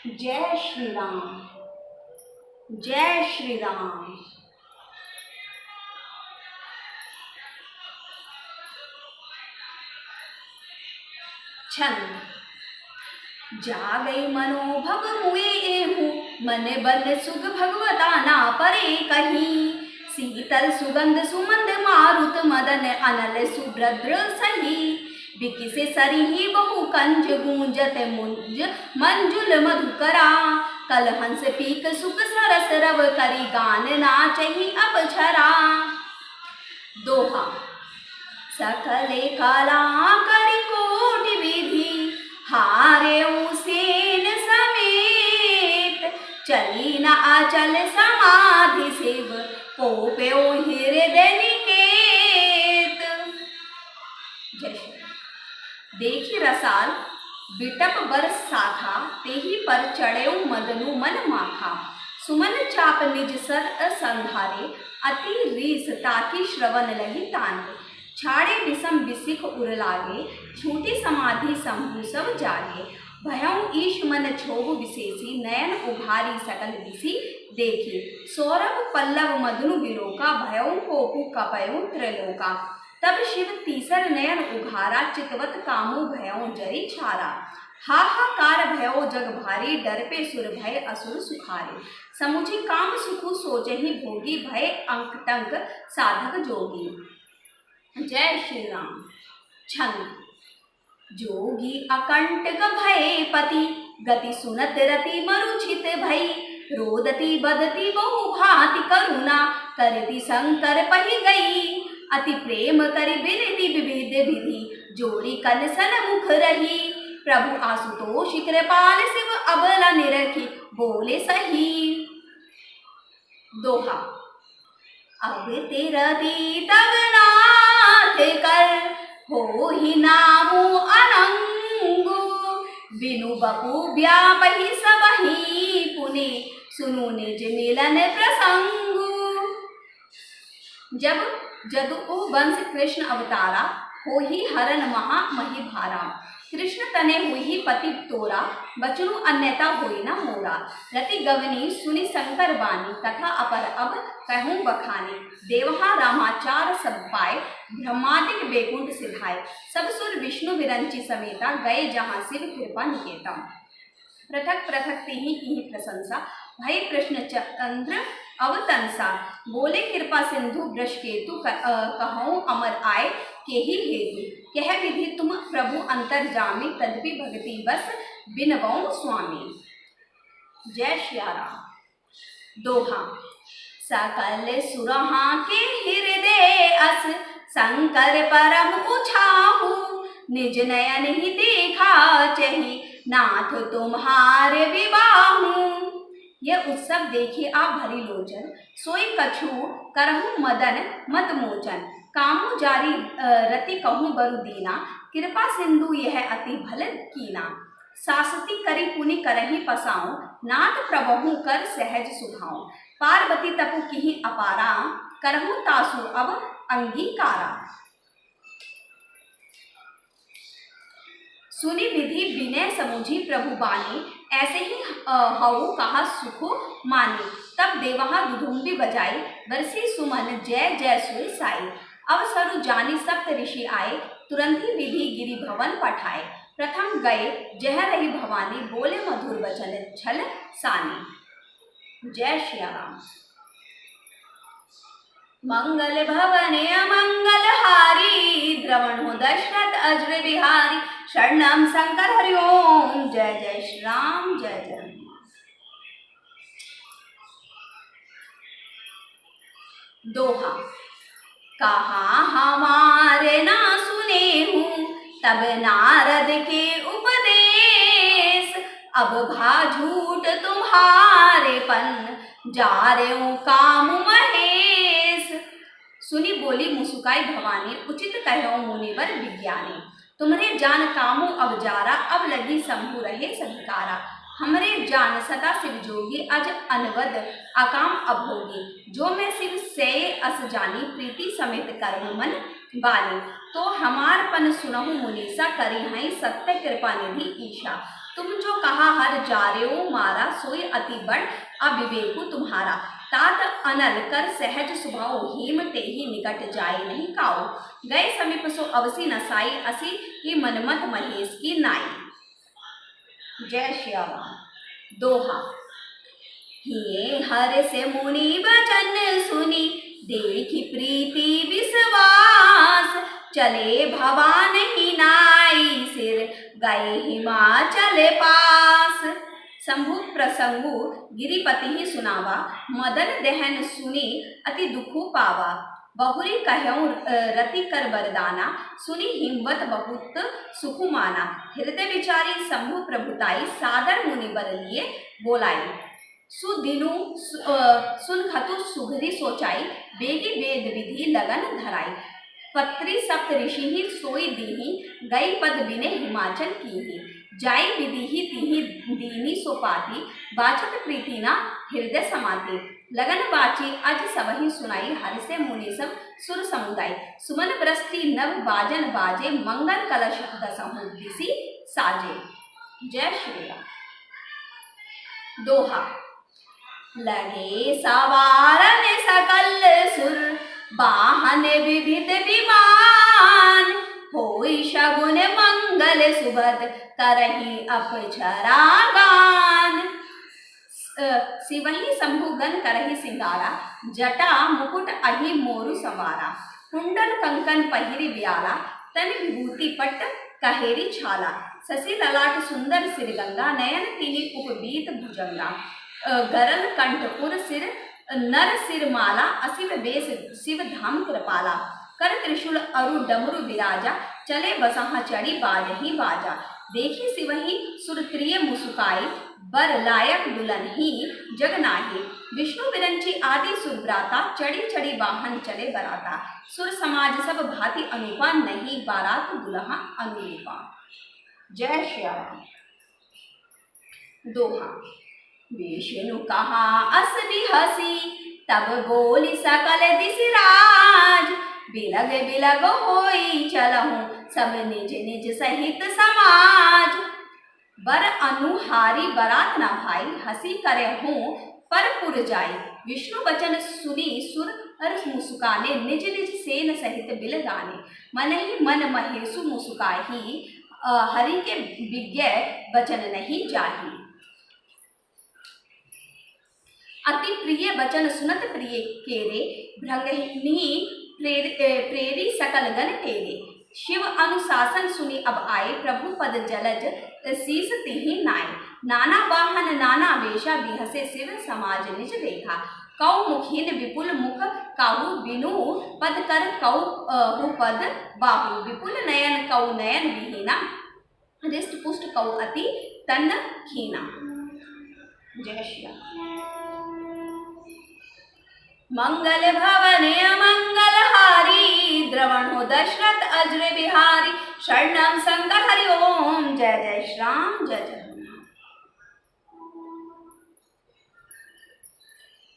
जय श्री राम। जय श्री राम। छंद। जा गई मनोभव मुए एहू, मन बन सुख भगवता ना परे कहीं। शीतल सुगंध सुमंद मारुत मदन, अनल सुभद्र सही। बिकिसे सरिही बहु कंज गूंजत मुंज मंजुल मधुकरा। कल हंस पीक सुख सरस रव, करी गान नाचही अब छरा। दोहा। सकले कला करी कोटि विधि, हारे सेन समेत। चली न अचल समाधि शिव, पोप्यो हृदय निकेत। जय श्री। देखी रसाल बिटप बर साखा, तेही पर चढ़यो मदनु मन माखा। सुमन चाप निज सर संधारे, अति रीस ताकि श्रवण लगी ताने। छाड़े विषम विसिख उर लागे, छूटी समाधि शंभु सब जागे। भयउ ईश मन छोहु विशेषी, नयन उघारी सकल दिशि देखी। सौरभ पल्लव मधुनु विलोका, भयउ कोपु कपयउ त्रिलोका। तब शिव तीसर नयन उघारा, चितवत कामु भयउ जरी छारा। हाहाकार भयो जग भारी, डर पे सुर भय असुर सुखारे। समुझि काम सुखु सोचहि भोगी, भय अंक टंक साधक जोगी। जय श्री राम। छंद। जोगी अकंटक भय पति, गति सुनत रति मरुचित भई। रोदती बदती बहु भांति करुणा, करती शंकर पहि गई। अति प्रेम करि विनती विविध विधि, जोड़ी कन सन मुख रही। प्रभु आशुतोष कृपाल शिव, अबला निरखी बोले सही। दोहा। अब तेरा दी तब नाथ कर, हो ही नामु अनंगु। बिनु बपु व्यापहि सबहि, पुनि सुनु निज मिलन प्रसंगु। जब जदु वंश कृष्ण अवतारा, हो ही हरन महा मही भारा। कृष्ण तने हुई पति तोरा, बचनु अन्यता होई न मोरा। रति गवनी सुनि शंकर बानी, कथा अपर अब कहूँ बखानी। देवहा रामाचार सब पाए, ब्रह्मादिक बेकुंठ सिधाए। सब सुर विष्णु विरंची समेता, गए जहाँ शिव कृपा निकेता। पृथक पृथक तिहि की प्रशंसा, भय कृष्ण चंद्र अवतंसा। बोले कृपा सिंधु वृष केतु, कहूँ अमर आय के ही हेतु। कह विधि तुम प्रभु अंतर्जामी, तदपि भगति बस बिनवऊँ स्वामी। जय श्या राम। दोहा। सकल सुरहा के हृदय अस, शंकर परम उछाहु। निज नयन ही देखा चही, नाथ तुम्हारे विबाहु। यह उत्सव देखिए आप भरी लोचन, सोई कछु करहु मदन मत मोचन। कामु जारी रति कहूँ बरु दीना, कृपा सिंधु यह अति भल कीना। सासती करी पुनि करहि पसाऊं, नाथ प्रभु कर सहज सुभाऊं। पार्वती तपु किहि अपारा, करहु तासु अब अंगीकारा। सुनि विधि विनय समुझी प्रभु बानी, ऐसे ही हऊ कहा सुख मानी। तब देवहा दुधुम्बी बजाई, बरसी सुमन जय जय सुय साई। अवसरु जानी सप्त ऋषि आए, तुरंत ही विधि गिरि भवन पठाए। प्रथम गए जह रही भवानी, बोले मधुर वचन छल सानी। जय श्री राम। मंगल भवने अमंगल हारी, द्रवण हो दशरथ अजर बिहारी। शरणम शंकर हरि ओम। जय जय श्री राम। जय जय राम। दोहा। कहा हमारे ना सुने हूँ, तब नारद के उपदेश। अब भा झूठ तुम्हारे पन, जा रे काम महेश। सुनी बोली मुस्काई भवानी, उचित कहो मुनिवर विज्ञानी। तुमरे जान कामु अब जारा, अब लगी शंभु रहे सधिकारा। हमरे जान सदा शिव जोगी, अज अनवद अकाम अभोगी। जो मैं शिव से अस जानी, प्रीति समेत कर्म मन बानी। तो हमार पन सुनहु मुनीसा, करी हई सत्य कृपा निधि ईशा। तुम जो कहा हर जारेऊ मारा, सोई अति बड़ अविवेकु तुम्हारा। तात अनल कर सहज स्वभाव, हेम ते ही निकट जाए नहीं काऊ। गए समीप सो अवसी नसाई, असी ही मनमत महेश की नाई। जय श्री राम। दोहा। हिये हर से मुनि वचन सुनी, देखी प्रीति विश्वास। चले भवान ही नाई, सिर गए हिमाचल पास। शंभु प्रसंगु गिरिपति ही सुनावा, मदन दहन सुनी अति दुखु पावा। बहुरी कहऊँ रति कर वरदाना, सुनी हिम्मत बहुत सुखु माना। हृदय विचारी शंभु प्रभुताई, सादर मुनि बर लिए बोलाई। सुदिनु सुन खतु सुघरी सोचाई, बेगी वेद विधि लगन धराई। पत्री सप्त ऋषि ही सोई दीही, गई पद बिने हिमाचल कीही। जाई विधि ही तीही दीनी सोपाती, बाचत प्रीति ना हृदय समाती। लगन बाची अज सबहि सुनाई, हर से मुनि सब सुर समुदाय। सुमन बृष्टि नव बाजन बाजे, मंगल कलश दसहु दिसि साजे। जय श्री राम। दोहा। लगे सवारन सकल सुर, वाहन विविध विमान। होई शगुन मंगल सुबद, करही अपछरा गान। सिवही शंभुगन करही सिंगारा, जटा मुकुट अहि मोरु सवारा। कुंडल कंकन पहिरी ब्याला, तन विभूति पट्ट कहेरी छाला। शशि ललाट सुंदर सिर गंगा, नयन तिनि उपबीत भुजंगा। गरल कंठपुर सिर नर सिर माला, असिव बेस शिव धाम कृपाला। कर त्रिशूल अरु डमरु विराजा, चले बसहा चढ़ी बाजही बाजा। देखी सिवही सुरप्रिय मुसुकाई, बर लायक दुल्हन ही जग नाही। विष्णु विरंची आदि सुरव्राता, चढ़ी चढ़ी वाहन चले बराता। सुर समाज सब भांति अनुपा, नहीं बारात दुल्हा अनुरूपा। जय श्री राम। दोहा। विष्णु कहा अस बिहसी, तब बोली सकल दिसि राज। बिलग बिलग होई चलहु, सब निज निज सहित समाज। बर अनुहारी बरात न भाई, हसी करे हूँ पर पुर जाई। विष्णु वचन सुनी सुर हर मुस्काने, निज निज सेन सहित बिल गाने। मन ही मन महेशु मुस्काही, हरि के विज्ञ वचन नहीं जाही। अति प्रिय वचन सुनत प्रिय केरे, भृंगहिनी प्रेरी सकल गण तेरे। शिव अनुशासन सुनी अब आए, प्रभु पद जलज शीस तिहि नाय। नाना वाहन नाना वेशा, बिहसे शिव समाज निज देखा। कौ मुखीन विपुल मुख काहू, बिनु पद कर कौ पद बाहु। विपुल नयन कौ नयन विहीना, हृष्ट पुष्ट कौ अति तन खीना। जय श्री राम। मंगल भवन अमंगल हारी, द्रवण हो दशरथ अज्र बिहारी। शरणम शंकर हरि ओम। जय जय श्री राम। जय जय हनुमान।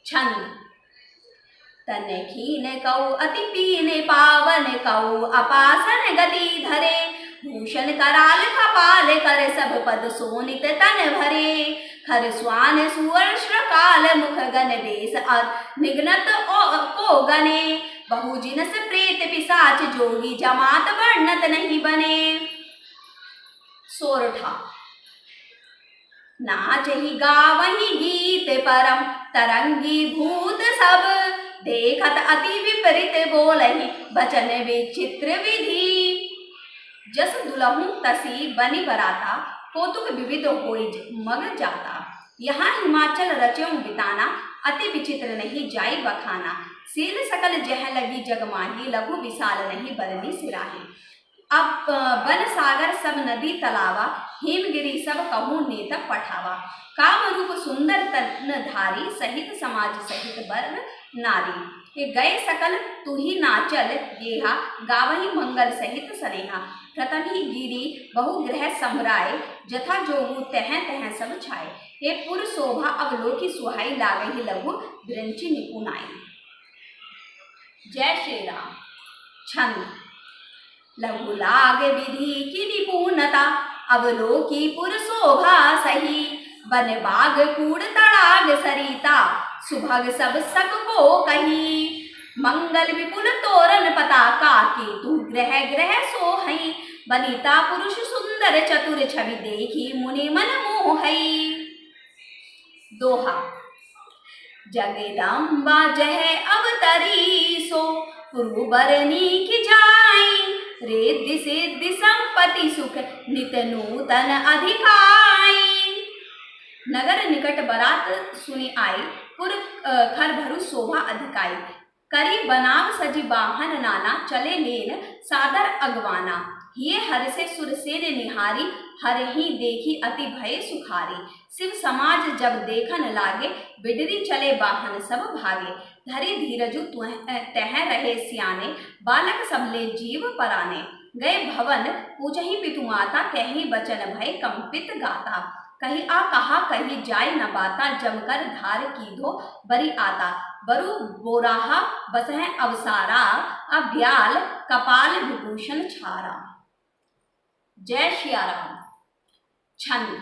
छंद। तन खीन कौ अति पीन, पावन कौ अपासन गति धरे। भूषण कराल कपाल, कर सब पद सोनित तन भरे। खर स्वान सुवर्ण श्रकाल, मुख गण बेस निघ्नत को गणे। बहु जिनस प्रेत पिशाच, जोगी जमात वर्णत नहीं बने। सोरठा। नाचहि गावहि गीत परम, तरंगी भूत सब। देखत अति विपरीत बोलहि, बचन विचित्र विधि। जस दुलहु तसी बनि बराता, कौतुक विविध होई मग जाता। यहाँ हिमाचल रच्यों बिताना, अति विचित्र नहीं जाई बखाना। सील सकल जह लगी जग माही, लघु विशाल नहीं बरनी सिराही। अब वन सागर सब नदी तलावा, हिमगिरी सब कहूँ नेता पठावा। काम रूप सुंदर तनधारी, सहित समाज सहित बर नारी। ये गए सकल तू ही नाचल गेहा, गावही मंगल सहित सनेहा। प्रथम ही गिरी बहुग्रह संभराए, जथा जोगु तह तह सब छाए। हे पुर शोभा अवलोकी सुहाई, लागहि लघु विरंची निपुणाई। जय श्री राम। छंद। लघु लाग विधि की निपुणता, अवलोकी पुर शोभा सही, बन बाग कूड़ तड़ाग सरिता, सुभग सब सक को कही। मंगल विपुल तोरण पताका, केतु ग्रह ग्रह सोहई, बनिता पुरुष सुंदर चतुर छवि, देखी मुनि मन मोहई। दोहा। जगदम्बा जह अवतरी सो, पुरुबरनी की जाई, रिद्धि सिद्धि संपत्ति सुख, नित नूतन अधिकाई। नगर निकट बरात सुनी आई, पुर खर भरु शोभा अधिकाई, करी बनाव सजी वाहन नाना, चले लेन सादर अगवाना। ये हर से सुरसेन निहारी, हर ही देखी अति भय सुखारी। शिव समाज जब देखन लागे, बिडरी चले वाहन सब भागे। धरि धीरजु तह रहे सियाने, बालक सबले जीव पराने। गए भवन पूजहि पितु माता, कहीं बचन भय कंपित गाता। कही आ कहा कही जाय न बाता, जमकर धार कीधो बरी आता। बरु बोराहा बसह अवसारा, अब्याल कपाल विभूषण छारा। जय श्री राम। छंद।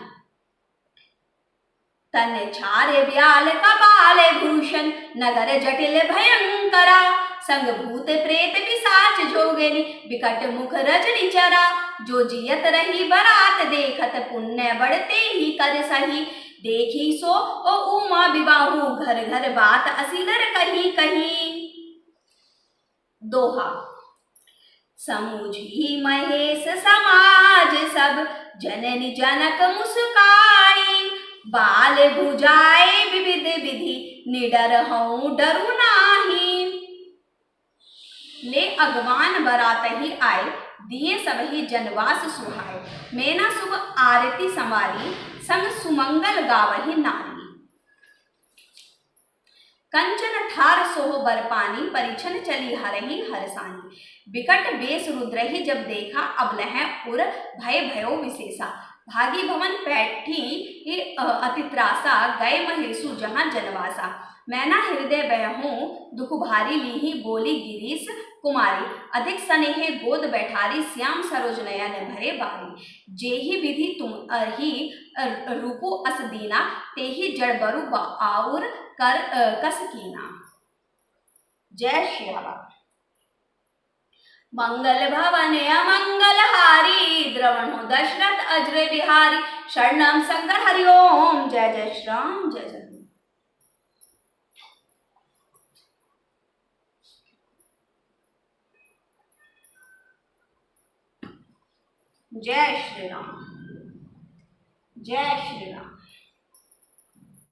तन छारे ब्याल कपाल भूषण, नगर जटिल भयंकरा। संग भूत प्रेत पिशाच जोगिनी, विकट मुख रजनी चरा। जो जियत रही बरात देखत, पुण्य बढ़ते ही कर सही। देखी सो ओ उमा विबाहु, घर घर बात असीदर कहीं कहीं। दोहा। समुझी महेश समाज सब, जननी जनक मुस्काई। बाल भुजाए विविध विधि, निडर हूँ डरू नाही। ले अगवान बरात ही आए, दिए सबही जनवास सुहाए। मैना शुभ आरती संवारी, संग सुमंगल गावही नारी। कंचन ठार सोह बरपानी, परिछन चली हरही हरसानी। विकट बेस रुद्रहि जब देखा, अबलह उर भय भयो विशेषा। भागी भवन पैठी अति त्रासा, गए महेशु जहाँ जनवासा। मैना हृदय बहूं दुख भारी, लीही बोली गिरीश कुमारी। अधिक स्नेहे गोद बैठारी, श्याम सरोज नयन भरे बारी। जेहि विधि तुम ही रूपो अस दीना, तेहि जड़ बरु आउर कर कस कीना। जय श्री राम। मंगल भवन अमंगल हारी, द्रवण हो दशरथ अजर बिहारी। शरणम शंकर हरिओम, जय जय श्री राम, जय जय। जय श्री राम, जय श्री राम।